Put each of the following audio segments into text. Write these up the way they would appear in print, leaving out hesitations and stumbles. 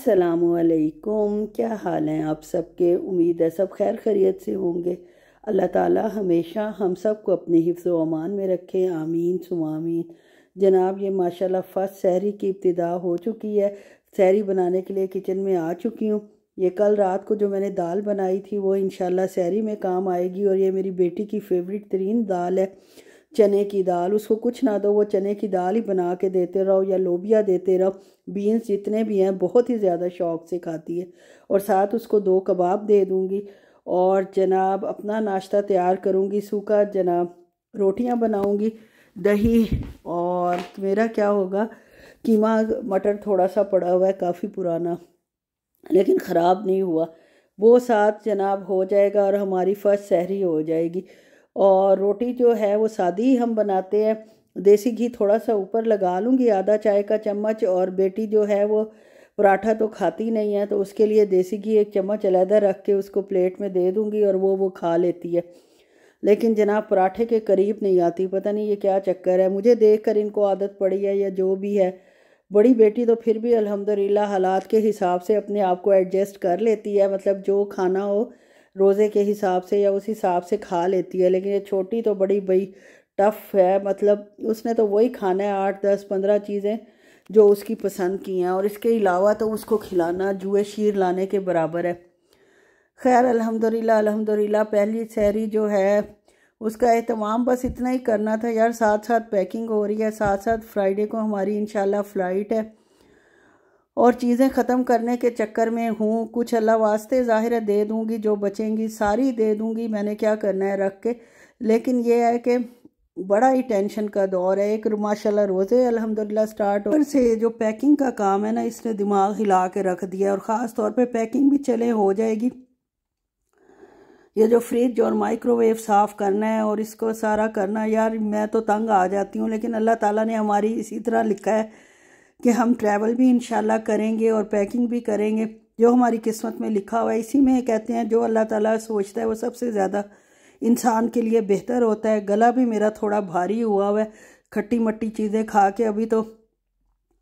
अस्सलामुअलैकुम। क्या हाल हैं आप सबके? उम्मीद है सब खैर खैरियत से होंगे। अल्लाह ताला हमेशा हम सब को अपने हिफ्ज़ व अमान में रखे, आमीन सुमा आमीन। जनाब ये माशाल्लाह फ़र्स्ट सहरी की इब्तिदा हो चुकी है। सहरी बनाने के लिए किचन में आ चुकी हूँ। ये कल रात को जो मैंने दाल बनाई थी वो इंशाल्लाह सहरी में काम आएगी। और ये मेरी बेटी की फेवरेट तरीन दाल है, चने की दाल। उसको कुछ ना दो, वो चने की दाल ही बना के देते रहो या लोबिया देते रहो। बीन्स जितने भी हैं बहुत ही ज़्यादा शौक़ से खाती है। और साथ उसको 2 कबाब दे दूँगी। और जनाब अपना नाश्ता तैयार करूँगी सूखा। जनाब रोटियां बनाऊँगी, दही। और मेरा क्या होगा, कीमा मटर थोड़ा सा पड़ा हुआ है, काफ़ी पुराना लेकिन ख़राब नहीं हुआ, वो साथ जनाब हो जाएगा और हमारी फर्स्ट सहरी हो जाएगी। और रोटी जो है वो सादी ही हम बनाते हैं। देसी घी थोड़ा सा ऊपर लगा लूँगी, आधा चाय का चम्मच। और बेटी जो है वो पराठा तो खाती नहीं है, तो उसके लिए देसी घी 1 चम्मच अलहदा रख के उसको प्लेट में दे दूँगी और वो खा लेती है। लेकिन जनाब पराठे के करीब नहीं आती, पता नहीं ये क्या चक्कर है। मुझे देखकर इनको आदत पड़ी है या जो भी है। बड़ी बेटी तो फिर भी अल्हम्दुलिल्लाह हालात के हिसाब से अपने आप को एडजस्ट कर लेती है, मतलब जो खाना हो रोज़े के हिसाब से या उस हिसाब से खा लेती है। लेकिन ये छोटी तो बड़ी टफ़ है, मतलब उसने तो वही खाना है 8 10 15 चीज़ें जो उसकी पसंद की हैं। और इसके अलावा तो उसको खिलाना जुए शीर लाने के बराबर है। खैर अल्हम्दुलिल्लाह पहली सहरी जो है उसका एहतमाम बस इतना ही करना था यार। साथ साथ पैकिंग हो रही है, साथ साथ फ्राइडे को हमारी इंशाल्लाह फ़्लाइट है। और चीज़ें ख़त्म करने के चक्कर में हूँ। कुछ अल्लाह वास्ते ज़ाहिर है दे दूँगी, जो बचेंगी सारी दे दूँगी। मैंने क्या करना है रख के। लेकिन ये है कि बड़ा ही टेंशन का दौर है। एक माशाल्लाह रोज़े अल्हम्दुलिल्लाह स्टार्ट हो से जो पैकिंग का काम है ना, इसने दिमाग हिला के रख दिया। और ख़ास तौर पे पैकिंग भी चले हो जाएगी। ये जो फ्रिज और माइक्रोवेव साफ़ करना है और इसको सारा करना, यार मैं तो तंग आ जाती हूँ। लेकिन अल्लाह ताला ने हमारी इसी तरह लिखा है कि हम ट्रैवल भी इंशाल्लाह करेंगे और पैकिंग भी करेंगे। जो हमारी किस्मत में लिखा हुआ है, इसी में कहते हैं जो अल्लाह ताला सोचता है वो सबसे ज़्यादा इंसान के लिए बेहतर होता है। गला भी मेरा थोड़ा भारी हुआ है खट्टी मट्टी चीज़ें खा के। अभी तो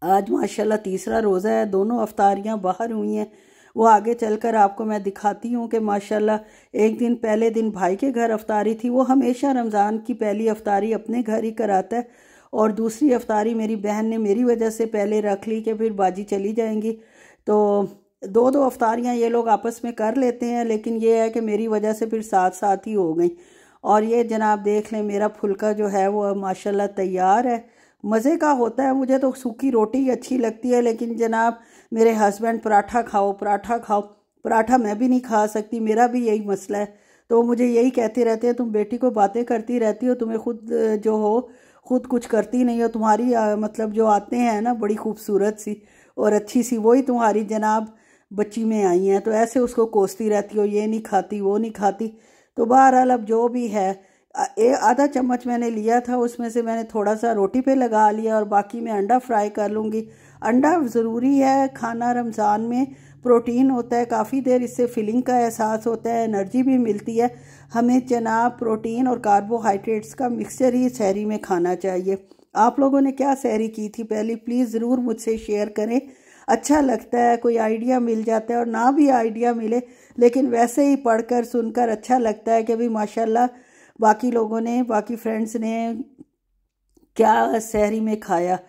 आज माशाल्लाह तीसरा रोज़ा है, दोनों अफ्तारियाँ बाहर हुई हैं। वो आगे चलकर आपको मैं दिखाती हूँ कि माशाल्लाह एक दिन पहले दिन भाई के घर अफ्तारी थी। वो हमेशा रमज़ान की पहली अफ्तारी अपने घर ही कराता है। और दूसरी अफ्तारी मेरी बहन ने मेरी वजह से पहले रख ली कि फिर बाजी चली जाएंगी, तो 2 अफ्तारियाँ ये लोग आपस में कर लेते हैं। लेकिन ये है कि मेरी वजह से फिर साथ साथ ही हो गई। और ये जनाब देख लें, मेरा फुल्का जो है वो माशाल्लाह तैयार है। मज़े का होता है। मुझे तो सूखी रोटी अच्छी लगती है, लेकिन जनाब मेरे हस्बैंड पराठा खाओ पराठा खाओ। पराठा मैं भी नहीं खा सकती, मेरा भी यही मसला है। तो मुझे यही कहते रहते हैं, तुम बेटी को बातें करती रहती हो, तुम्हें खुद जो हो खुद कुछ करती नहीं हो। तुम्हारी मतलब जो आते हैं ना बड़ी खूबसूरत सी और अच्छी सी, वही तुम्हारी जनाब बच्ची में आई हैं। तो ऐसे उसको कोसती रहती हो, ये नहीं खाती वो नहीं खाती। तो बहरहाल अब जो भी है, आधा चम्मच मैंने लिया था, उसमें से मैंने थोड़ा सा रोटी पे लगा लिया और बाकी मैं अंडा फ्राई कर लूँगी। अंडा ज़रूरी है खाना, रमज़ान में प्रोटीन होता है काफ़ी देर, इससे फीलिंग का एहसास होता है, एनर्जी भी मिलती है। हमें जनाब प्रोटीन और कार्बोहाइड्रेट्स का मिक्सचर ही सहरी में खाना चाहिए। आप लोगों ने क्या सहरी की थी पहले, प्लीज़ ज़रूर मुझसे शेयर करें। अच्छा लगता है, कोई आइडिया मिल जाता है। और ना भी आइडिया मिले लेकिन वैसे ही पढ़कर सुनकर अच्छा लगता है कि भाई माशाल्लाह बाकी लोगों ने, बाकी फ्रेंड्स ने क्या सहरी में खाया।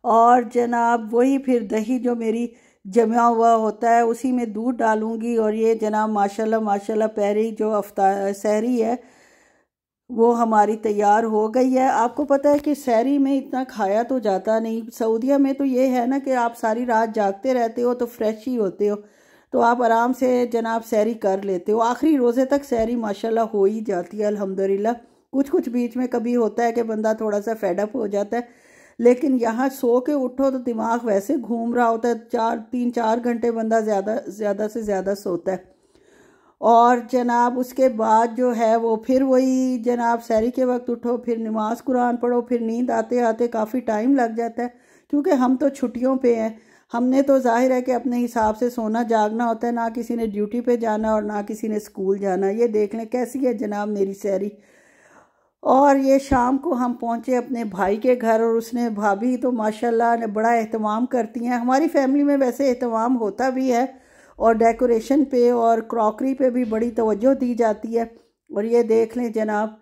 और जनाब वही फिर दही जो मेरी जमा हुआ होता है उसी में दूध डालूंगी। और ये जनाब माशाल्लाह पहली जो सहरी है वो हमारी तैयार हो गई है। आपको पता है कि सहरी में इतना खाया तो जाता नहीं। सऊदीया में तो ये है ना कि आप सारी रात जागते रहते हो तो फ्रेश ही होते हो, तो आप आराम से जनाब सहरी कर लेते हो। आखिरी रोज़े तक सहरी माशाल्लाह हो ही जाती है अल्हम्दुलिल्लाह। कुछ बीच में कभी होता है कि बंदा थोड़ा सा फेडअप हो जाता है, लेकिन यहाँ सो के उठो तो दिमाग वैसे घूम रहा होता है। 3-4 घंटे बंदा ज़्यादा से ज़्यादा सोता है। और जनाब उसके बाद जो है वो फिर वही जनाब सहरी के वक्त उठो, फिर नमाज कुरान पढ़ो, फिर नींद आते आते काफ़ी टाइम लग जाता है। क्योंकि हम तो छुट्टियों पे हैं, हमने तो जाहिर है कि अपने हिसाब से सोना जागना होता है। ना किसी ने ड्यूटी पे जाना और ना किसी ने स्कूल जाना। ये देख लें कैसी है जनाब मेरी सहरी। और ये शाम को हम पहुँचे अपने भाई के घर, और उसने भाभी तो माशाल्लाह ने बड़ा एहतमाम करती हैं। हमारी फैमिली में वैसे एहतमाम होता भी है, और डेकोरेशन पे और क्रॉकरी पे भी बड़ी तवज्जो दी जाती है। और ये देख लें जनाब,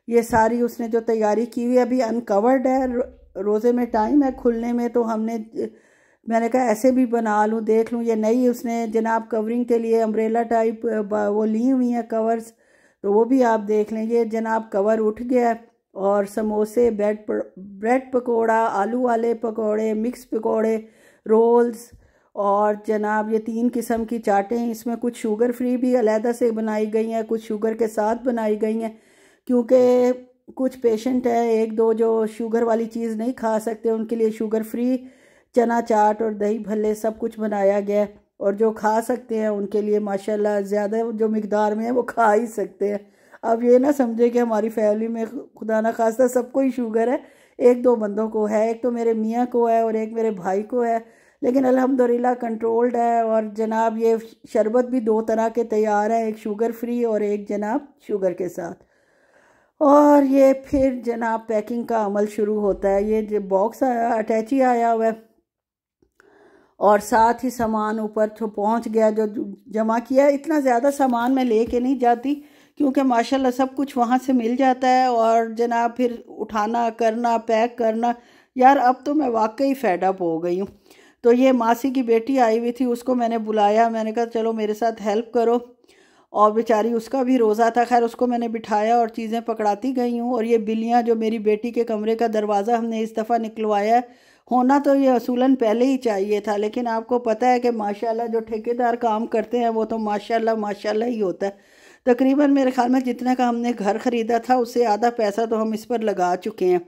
ये सारी उसने जो तैयारी की हुई है, अभी अनकवर्ड है, रोज़े में टाइम है खुलने में, तो मैंने कहा ऐसे भी बना लूँ, देख लूँ। ये नई उसने जनाब कवरिंग के लिए अम्ब्रेला टाइप वो ली हुई हैं कवर्स, तो वो भी आप देख लें। ये जनाब कवर उठ गया है। और समोसे, ब्रेड पकोड़ा, आलू वाले पकोड़े, मिक्स पकोड़े, रोल्स, और जनाब ये 3 किस्म की चाटें, इसमें कुछ शुगर फ्री भी अलहदा से बनाई गई हैं, कुछ शुगर के साथ बनाई गई हैं, क्योंकि कुछ पेशेंट हैं 1-2 जो शुगर वाली चीज़ नहीं खा सकते, उनके लिए शुगर फ्री चना चाट और दही भल्ले सब कुछ बनाया गया है। और जो खा सकते हैं उनके लिए माशाल्लाह ज़्यादा जो मिकदार में है वो खा ही सकते हैं। अब ये ना समझे कि हमारी फैमिली में खुदा ना खास्ता सबको ही शुगर है, 1-2 बंदों को है, एक तो मेरे मियाँ को है और एक मेरे भाई को है, लेकिन अल्हम्दुलिल्लाह कंट्रोल्ड है। और जनाब ये शरबत भी 2 तरह के तैयार हैं, एक शुगर फ्री और एक जनाब शुगर के साथ। और ये फिर जनाब पैकिंग का अमल शुरू होता है। ये जो बॉक्स आया, अटैची आया हुआ है, और साथ ही सामान ऊपर तो पहुंच गया जो जमा किया है। इतना ज़्यादा सामान मैं लेके नहीं जाती, क्योंकि माशाल्लाह सब कुछ वहाँ से मिल जाता है। और जनाब फिर उठाना, करना, पैक करना, यार अब तो मैं वाकई फेड अप हो गई हूँ। तो ये मासी की बेटी आई हुई थी, उसको मैंने बुलाया, मैंने कहा चलो मेरे साथ हेल्प करो। और बेचारी उसका भी रोज़ा था, खैर उसको मैंने बिठाया और चीज़ें पकड़ाती गई हूँ। और ये बिल्लियाँ जो मेरी बेटी के कमरे का दरवाज़ा हमने इस दफ़ा निकलवाया है, होना तो ये असूलन पहले ही चाहिए था, लेकिन आपको पता है कि माशाल्लाह जो ठेकेदार काम करते हैं वो तो माशाल्लाह माशाल्लाह ही होता है। तकरीबन मेरे ख्याल में जितने का हमने घर ख़रीदा था उससे आधा पैसा तो हम इस पर लगा चुके हैं।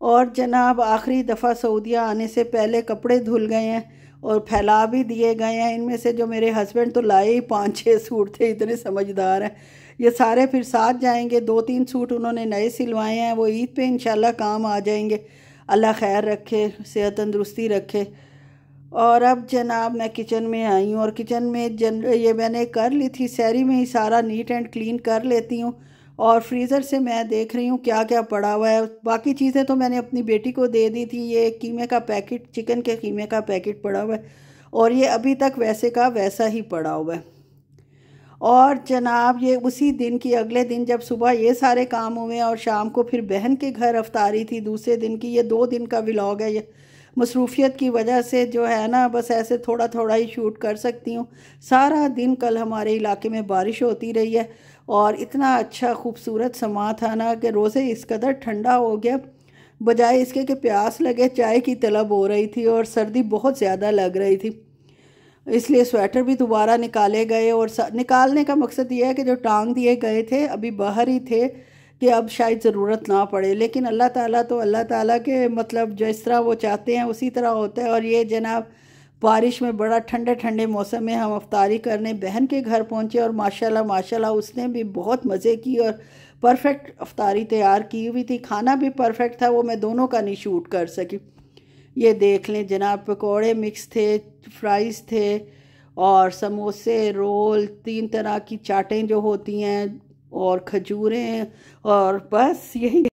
और जनाब आखिरी दफ़ा सऊदीया आने से पहले कपड़े धुल गए हैं और फैला भी दिए गए हैं। इनमें से जो मेरे हस्बैंड तो लाए ही 5-6 सूट थे, इतने समझदार हैं। ये सारे फिर साथ जाएंगे, 2-3 सूट उन्होंने नए सिलवाए हैं, वो ईद पे इंशाल्लाह काम आ जाएंगे। अल्लाह खैर रखे, सेहत तंदुरुस्ती रखे। और अब जनाब मैं किचन में आई हूँ, और किचन में ये मैंने कर ली थी, सहरी में ही सारा नीट एंड क्लीन कर लेती हूँ। और फ्रीज़र से मैं देख रही हूँ क्या क्या पड़ा हुआ है। बाकी चीज़ें तो मैंने अपनी बेटी को दे दी थी। ये कीमे का पैकेट, चिकन के कीमे का पैकेट पड़ा हुआ है, और ये अभी तक वैसे का वैसा ही पड़ा हुआ है। और जनाब ये उसी दिन की, अगले दिन जब सुबह ये सारे काम हुए और शाम को फिर बहन के घर अफ्तारी थी दूसरे दिन की। ये 2 दिन का व्लॉग है, ये मसरूफियत की वजह से जो है ना, बस ऐसे थोड़ा थोड़ा ही शूट कर सकती हूँ। सारा दिन कल हमारे इलाके में बारिश होती रही है, और इतना अच्छा खूबसूरत समा था ना कि रोज़े इस कदर ठंडा हो गया, बजाय इसके कि प्यास लगे चाय की तलब हो रही थी, और सर्दी बहुत ज़्यादा लग रही थी। इसलिए स्वेटर भी दोबारा निकाले गए, और निकालने का मकसद ये है कि जो टांग दिए गए थे अभी बाहर ही थे, कि अब शायद ज़रूरत ना पड़े। लेकिन अल्लाह ताला तो अल्लाह ताला के मतलब जिस तरह वो चाहते हैं उसी तरह होता है। और ये जनाब बारिश में बड़ा ठंडे ठंडे मौसम में हम अफ्तारी करने बहन के घर पहुँचे, और माशाल्लाह माशाल्लाह उसने भी बहुत मज़े की और परफेक्ट अफ्तारी तैयार की हुई थी। खाना भी परफेक्ट था, वो मैं दोनों का नहीं शूट कर सकी। ये देख लें जनाब, पकोड़े मिक्स थे, फ्राइज़ थे, और समोसे, रोल, 3 तरह की चाटें जो होती हैं, और खजूरें, और बस यही